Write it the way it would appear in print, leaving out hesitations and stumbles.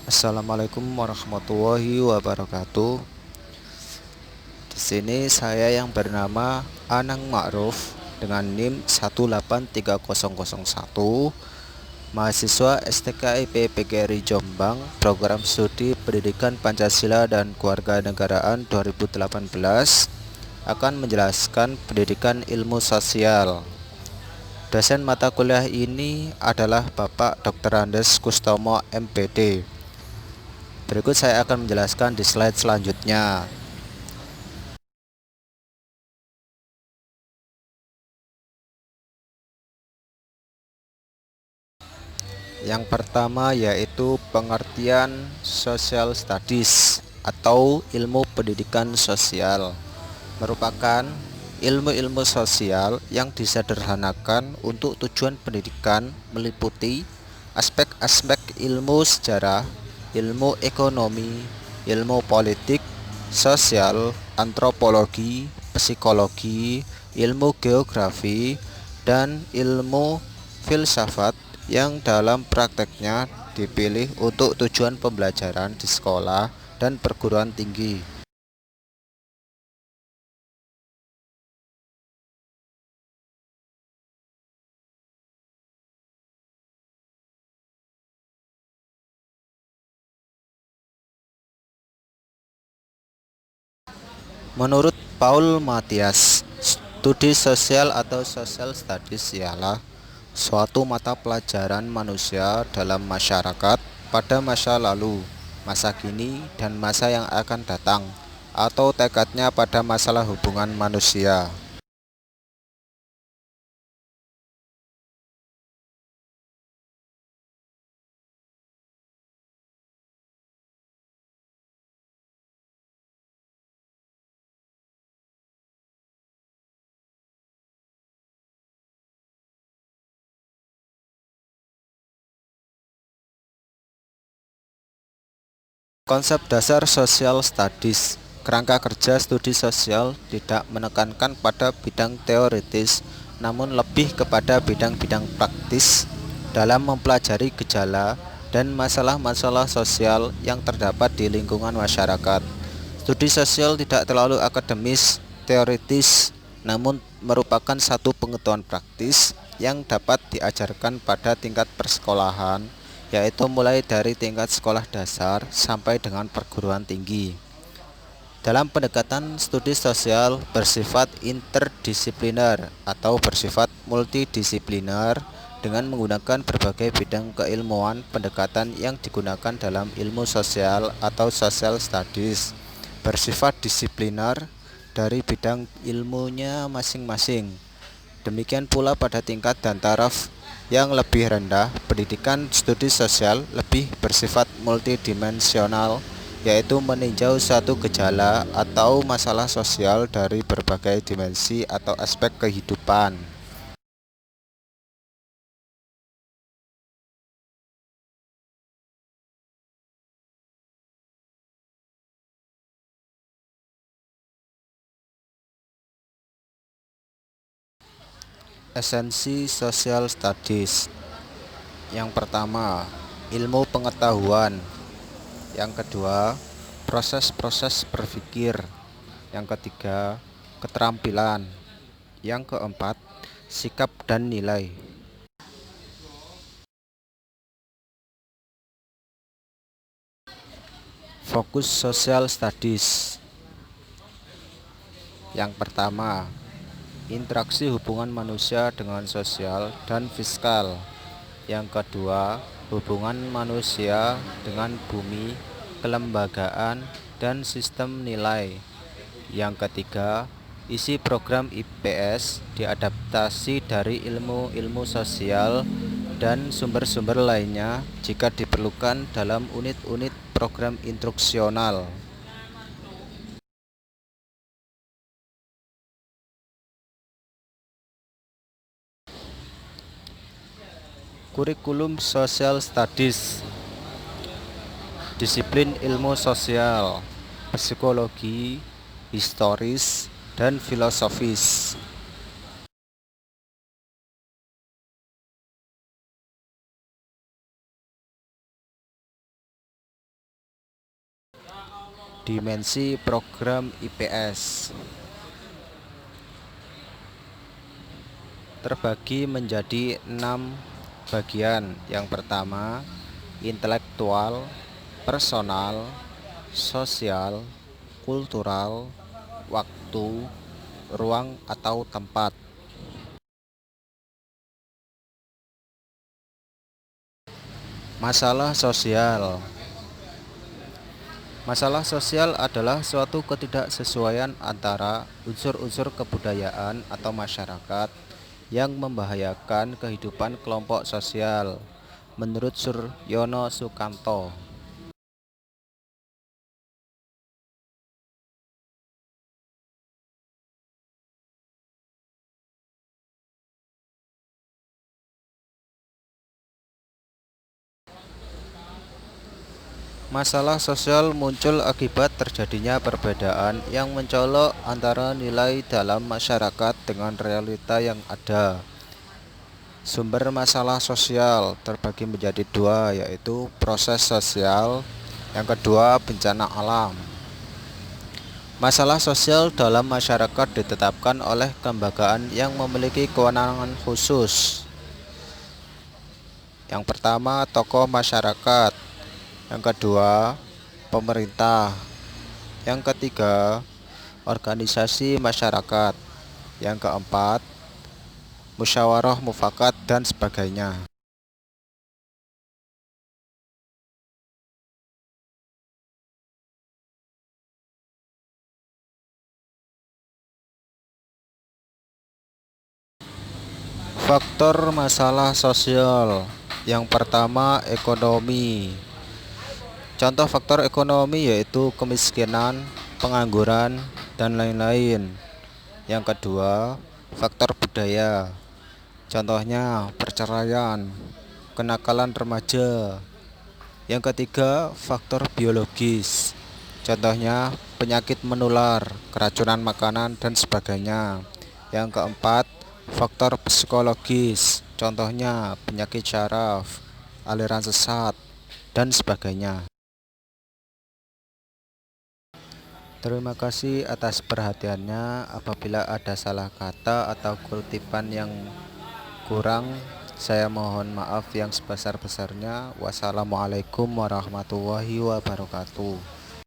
Assalamualaikum warahmatullahi wabarakatuh. Di sini saya yang bernama Anang Ma'ruf dengan NIM 1830001, mahasiswa STKIP PGRI Jombang, Program Studi Pendidikan Pancasila dan Kewarganegaraan 2018, akan menjelaskan pendidikan ilmu sosial. Dosen mata kuliah ini adalah Bapak Dr. Andes Kustomo MPD. Berikut saya akan menjelaskan di slide selanjutnya. Yang pertama yaitu pengertian social studies atau ilmu pendidikan sosial. Merupakan ilmu-ilmu sosial yang disederhanakan untuk tujuan pendidikan, meliputi aspek-aspek ilmu sejarah, ilmu ekonomi, ilmu politik, sosial, antropologi, psikologi, ilmu geografi, dan ilmu filsafat yang dalam prakteknya dipilih untuk tujuan pembelajaran di sekolah dan perguruan tinggi. Menurut Paul Mathias, studi sosial atau social studies ialah suatu mata pelajaran manusia dalam masyarakat pada masa lalu, masa kini, dan masa yang akan datang, atau tekadnya pada masalah hubungan manusia. Konsep dasar social studies. Kerangka kerja studi sosial tidak menekankan pada bidang teoritis, namun lebih kepada bidang-bidang praktis dalam mempelajari gejala dan masalah-masalah sosial yang terdapat di lingkungan masyarakat. Studi sosial tidak terlalu akademis, teoritis, namun merupakan satu pengetahuan praktis yang dapat diajarkan pada tingkat persekolahan, yaitu mulai dari tingkat sekolah dasar sampai dengan perguruan tinggi. Dalam pendekatan studi sosial bersifat interdisipliner atau bersifat multidisipliner dengan menggunakan berbagai bidang keilmuan pendekatan yang digunakan dalam ilmu sosial atau social studies bersifat disipliner dari bidang ilmunya masing-masing. Demikian pula pada tingkat dan taraf yang lebih rendah, pendidikan studi sosial lebih bersifat multidimensional, yaitu meninjau suatu gejala atau masalah sosial dari berbagai dimensi atau aspek kehidupan. Esensi social studies. Yang pertama, ilmu pengetahuan. Yang kedua, proses-proses berpikir. Yang ketiga, keterampilan. Yang keempat, sikap dan nilai. Fokus social studies. Yang pertama, interaksi hubungan manusia dengan sosial dan fiskal. Yang kedua, hubungan manusia dengan bumi, kelembagaan, dan sistem nilai. Yang ketiga, isi program IPS diadaptasi dari ilmu-ilmu sosial dan sumber-sumber lainnya jika diperlukan dalam unit-unit program instruksional. Kurikulum Social Studies. Disiplin ilmu sosial, psikologi, historis, dan filosofis. Dimensi program IPS terbagi menjadi 6 bagian. Yang pertama, intelektual, personal, sosial, kultural, waktu, ruang atau tempat. Masalah sosial. Masalah sosial adalah suatu ketidaksesuaian antara unsur-unsur kebudayaan atau masyarakat yang membahayakan kehidupan kelompok sosial, menurut Suryono Sukanto. Masalah sosial muncul akibat terjadinya perbedaan yang mencolok antara nilai dalam masyarakat dengan realita yang ada. Sumber masalah sosial terbagi menjadi dua, yaitu proses sosial, yang kedua bencana alam. Masalah sosial dalam masyarakat ditetapkan oleh kelembagaan yang memiliki kewenangan khusus. Yang pertama, tokoh masyarakat. Yang kedua, pemerintah. Yang ketiga, organisasi masyarakat. Yang keempat, musyawarah mufakat dan sebagainya. Faktor masalah sosial. Yang pertama, ekonomi. Contoh faktor ekonomi yaitu kemiskinan, pengangguran, dan lain-lain. Yang kedua, faktor budaya. Contohnya perceraian, kenakalan remaja. Yang ketiga, faktor biologis. Contohnya penyakit menular, keracunan makanan, dan sebagainya. Yang keempat, faktor psikologis. Contohnya penyakit syaraf, aliran sesat, dan sebagainya. Terima kasih atas perhatiannya. Apabila ada salah kata atau kutipan yang kurang, saya mohon maaf yang sebesar-besarnya. Wassalamualaikum warahmatullahi wabarakatuh.